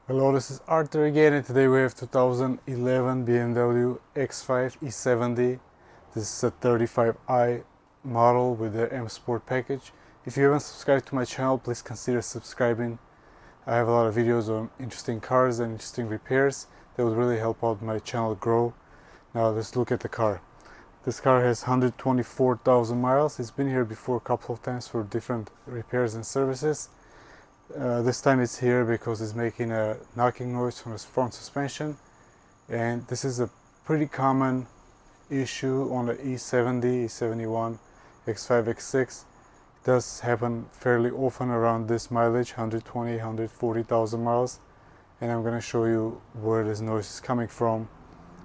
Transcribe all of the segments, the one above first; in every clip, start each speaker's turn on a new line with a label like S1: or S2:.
S1: Hello, this is Arthur again, and today we have 2011 BMW X5 E70. This is a 35i model with the M Sport package. If you haven't subscribed to my channel, please consider subscribing. I have a lot of videos on interesting cars and interesting repairs that would really help out my channel grow. Now let's look at the car. This car has 124,000 miles. It's been here before a couple of times for different repairs and services. This time it's here because it's making a knocking noise from its front suspension, and this is a pretty common issue on the E70, E71 X5 X6. It does happen fairly often around this mileage, 120, 140,000 miles, and I'm going to show you where this noise is coming from,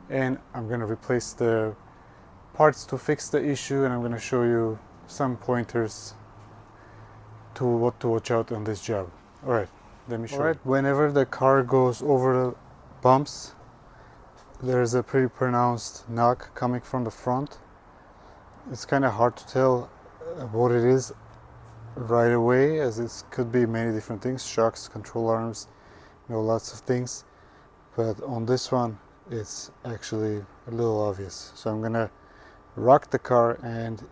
S1: and I'm going to replace the parts to fix the issue, and I'm going to show you some pointers to what to watch out on this job. Alright, let me show you. Whenever the car goes over the bumps, there's a pretty pronounced knock coming from the front. It's kind of hard to tell what it is right away, as it could be many different things: shocks, control arms, lots of things. But on this one, it's actually a little obvious. So I'm gonna rock the car, and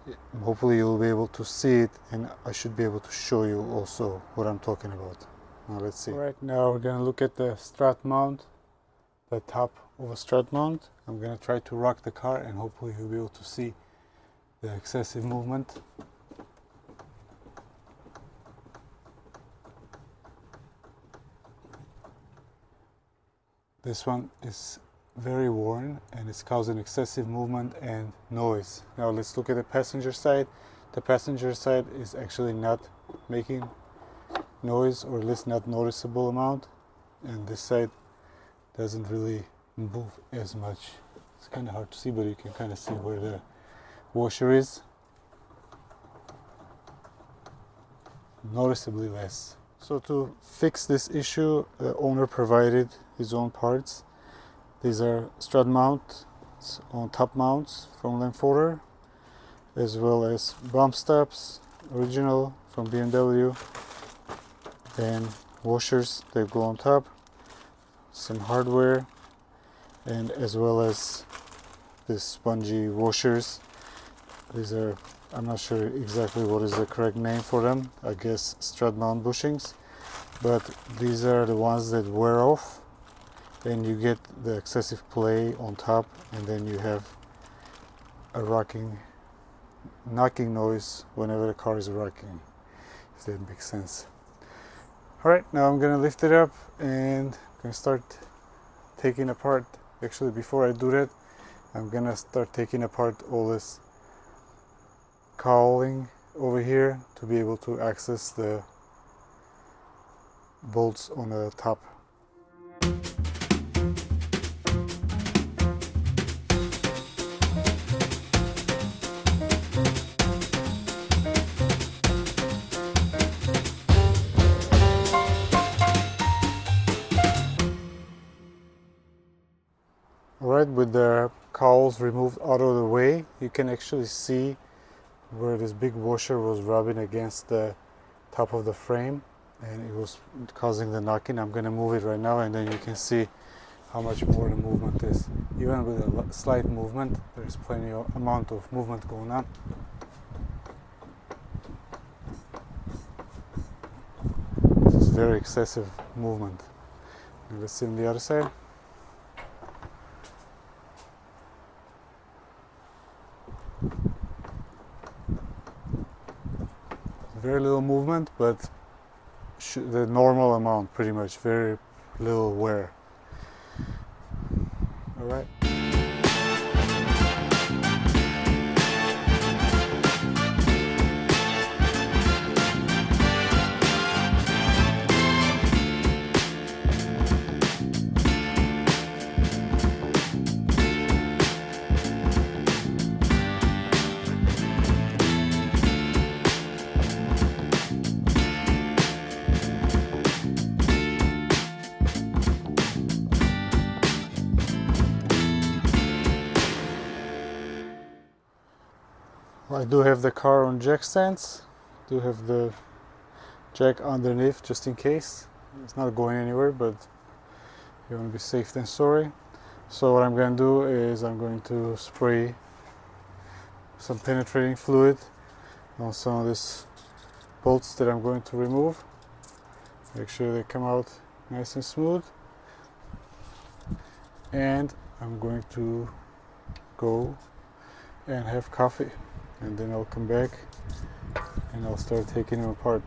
S1: hopefully you'll be able to see it, and I should be able to show you also what I'm talking about. Now let's see. Right now we're gonna look at the strut mount, the top of a strut mount. I'm gonna try to rock the car, and hopefully you'll be able to see the excessive movement. This one is very worn, and it's causing excessive movement and noise. Now let's look at the passenger side. The passenger side is actually not making noise, or at least not noticeable amount, and this side doesn't really move as much. It's kind of hard to see, but you can kind of see where the washer is. Noticeably less. So to fix this issue, the owner provided his own parts. These are strut mounts on top mounts from Lamforter, as well as bump stops, original from BMW, and washers that go on top, some hardware, and as well as these spongy washers. These are, I'm not sure exactly what is the correct name for them, I guess strut mount bushings, but these are the ones that wear off, and you get the excessive play on top, and then you have a knocking noise whenever the car is rocking, if that makes sense. Alright, now I'm gonna lift it up and I'm gonna start taking apart. Actually, before I do that, I'm gonna start taking apart all this cowling over here to be able to access the bolts on the top. Alright, with the cowls removed out of the way, you can actually see where this big washer was rubbing against the top of the frame, and it was causing the knocking. I'm going to move it right now, and then you can see how much more the movement is. Even with a slight movement, there's plenty of amount of movement going on. This is very excessive movement. And let's see on the other side. Very little movement, but the normal amount, pretty much. Very little wear. All right. I do have the car on jack stands. Do have the jack underneath just in case. It's not going anywhere, but You want to be safe than sorry. So what I'm going to do is I'm going to spray some penetrating fluid on some of these bolts that I'm going to remove. Make sure they come out nice and smooth. And I'm going to go and have coffee, and then I'll come back and I'll start taking them apart.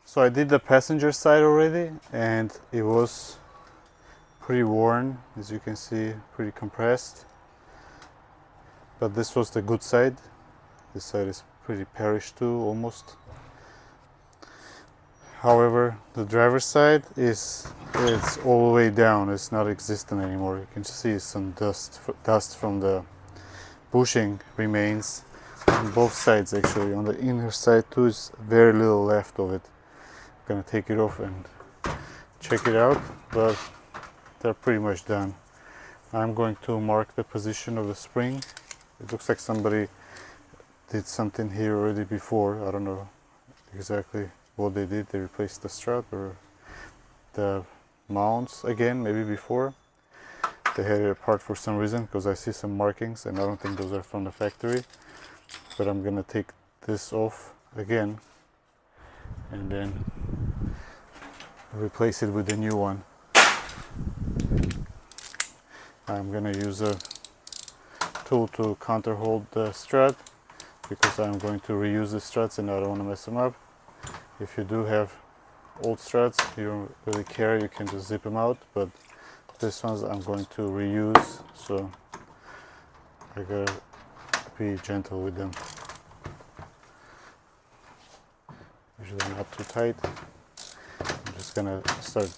S1: So I did the passenger side already, and it was pretty worn, as you can see, pretty compressed. But this was the good side. This side is pretty perished too, almost. However, the driver's side it's all the way down. It's not existent anymore. You can see some dust from the bushing remains on both sides. Actually, on the inner side too is very little left of it. Gonna take it off and check it out, but they're pretty much done. I'm going to mark the position of the spring. It looks like somebody did something here already before. I don't know exactly what they did. They replaced the strut or the mounts again, maybe before. They had it apart for some reason, because I see some markings and I don't think those are from the factory. But I'm gonna take this off again and then replace it with a new one. I'm gonna use a tool to counter hold the strut, because I'm going to reuse the struts and I don't want to mess them up. If you do have old struts, you don't really care, you can just zip them out, but this ones I'm going to reuse, so I gotta be gentle with them. Usually not too tight. I'm just gonna start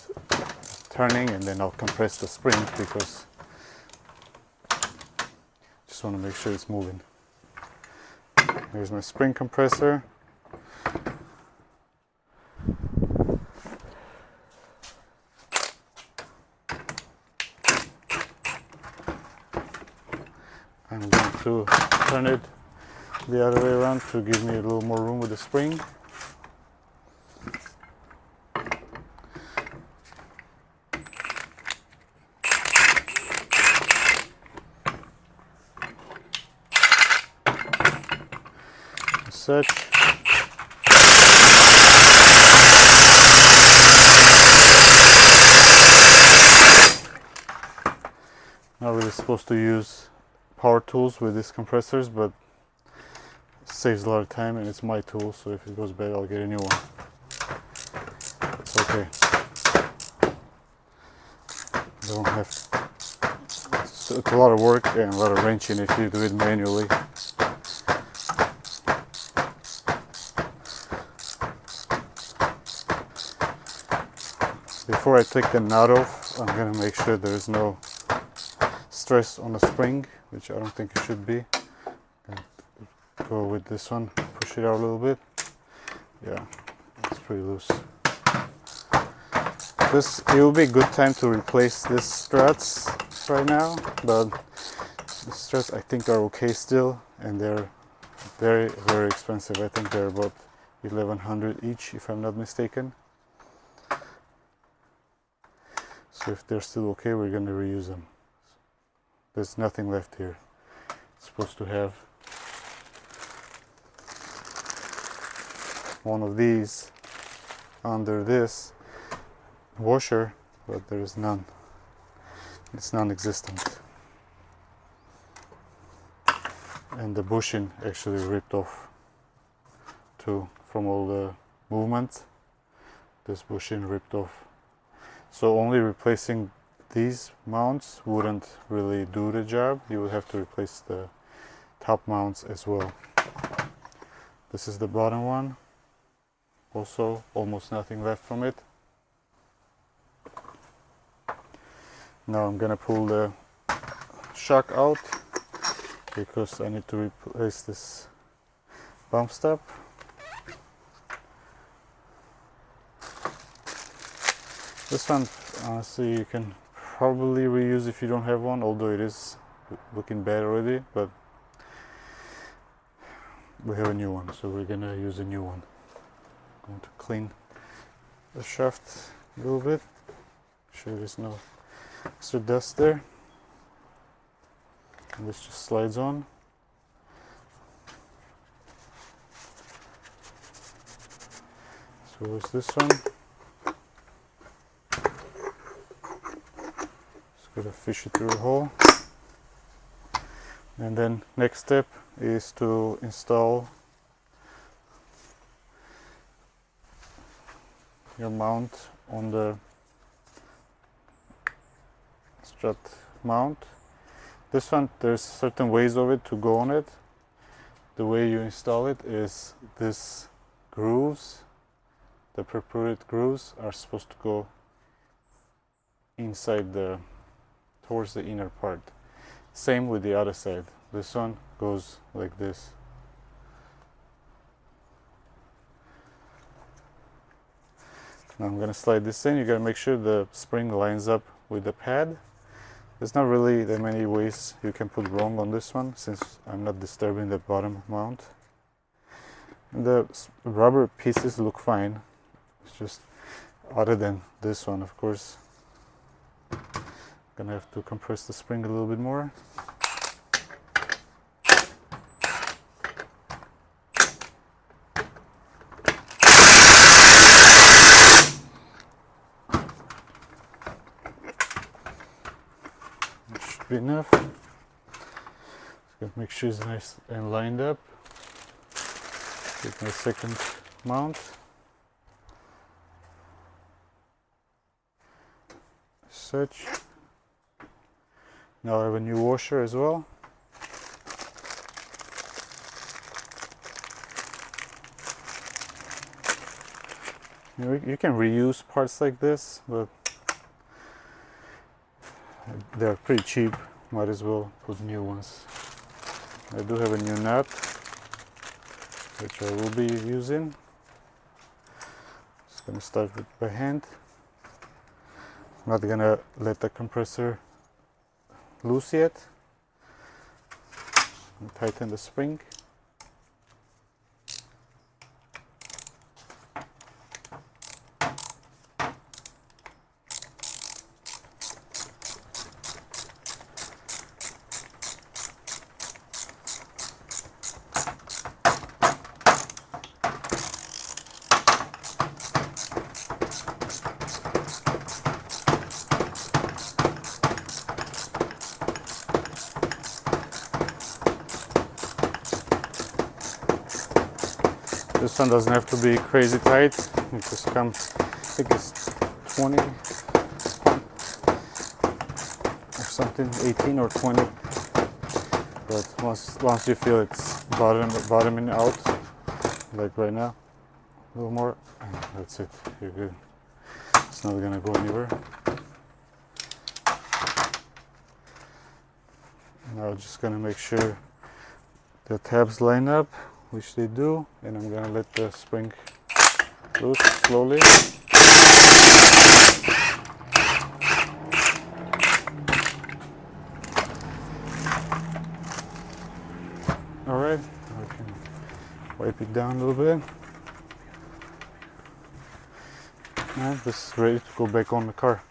S1: turning and then I'll compress the spring, because just want to make sure it's moving. Here's my spring compressor. I'm going to turn it the other way around to give me a little more room with the spring. Such. Not really supposed to use power tools with these compressors, but it saves a lot of time and it's my tool, so if it goes bad I'll get a new one. It's okay. Don't have, it's a lot of work and a lot of wrenching if you do it manually. Before I take the nut off, I'm going to make sure there is no stress on the spring, which I don't think it should be. Go with this one, push it out a little bit. Yeah, it's pretty loose. It will be a good time to replace these struts struts right now, but the struts I think are okay still, and they're very, very expensive. I think they're about 1100 each, if I'm not mistaken. So if they're still okay, we're gonna reuse them. There's nothing left here. It's supposed to have one of these under this washer, but there is none. It's non-existent. And the bushing actually ripped off too from all the movement. This bushing ripped off. So only replacing these mounts wouldn't really do the job. You would have to replace the top mounts as well. This is the bottom one. Also almost nothing left from it. Now I'm gonna pull the shock out because I need to replace this bump stop. This one, honestly, you can probably reuse if you don't have one, although it is looking bad already, but we have a new one, so we're gonna use a new one. I'm going to clean the shaft a little bit, make sure there's no extra dust there. And this just slides on. So there's this one. Just gotta fish it through a hole. And then next step is to install your mount on the strut mount. This one, there's certain ways of it to go on it. The way you install it is this grooves, the perforated grooves are supposed to go inside towards the inner part. Same with the other side. This one goes like this. Now I'm gonna slide this in. You gotta make sure the spring lines up with the pad. There's not really that many ways you can put wrong on this one, since I'm not disturbing the bottom mount. And the rubber pieces look fine. It's just other than this one, of course. Gonna have to compress the spring a little bit more. Be enough. Just gotta make sure it's nice and lined up. Get my second mount. Such. Now I have a new washer as well. You can reuse parts like this, but they're pretty cheap, might as well put new ones. I do have a new nut, which I will be using. Just gonna start with by hand. I'm not gonna let the compressor loose yet. And tighten the spring. This one doesn't have to be crazy tight. It just comes, I think it's 20 or something, 18 or 20. But once you feel it's bottoming out, like right now, a little more, and that's it. You're good. It's not gonna go anywhere. Now just gonna make sure the tabs line up, which they do, and I'm gonna let the spring loose slowly. Wipe it down a little bit. And this is ready to go back on the car.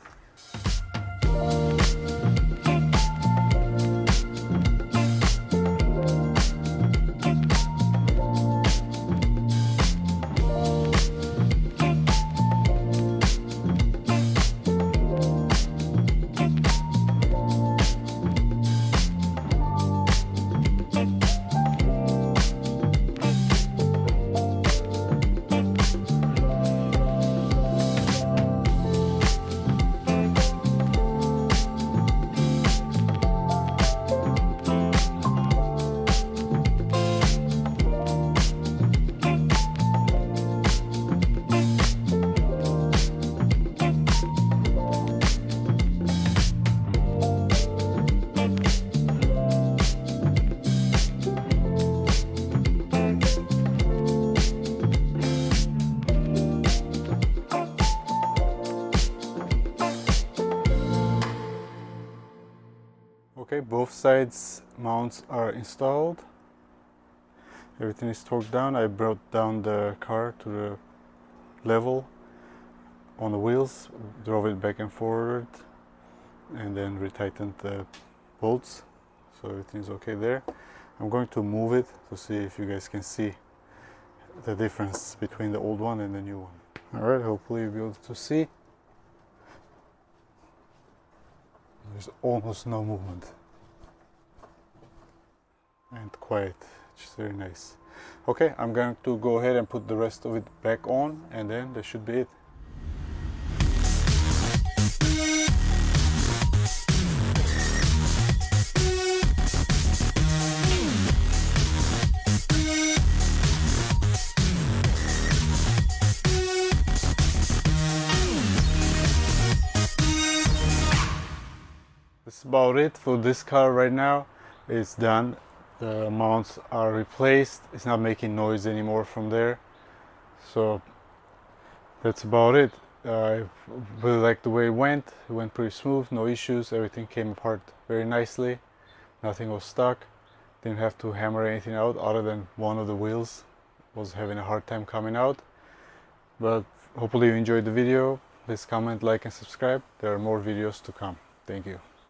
S1: Okay, both sides mounts are installed. Everything is torqued down. I brought down the car to the level on the wheels, drove it back and forward, and then retightened the bolts, so everything's okay there. I'm going to move it to see if you guys can see the difference between the old one and the new one. Alright, hopefully you'll be able to see. There's almost no movement. And quiet, which is very nice. Okay, I'm going to go ahead and put the rest of it back on, and then that should be it. That's about it for this car right now. It's done. The mounts are replaced. It's not making noise anymore from there. So that's about it. I really like the way it went. It went pretty smooth, no issues. Everything came apart very nicely. Nothing was stuck. Didn't have to hammer anything out other than one of the wheels was having a hard time coming out. But hopefully you enjoyed the video. Please comment, like and subscribe. There are more videos to come. Thank you.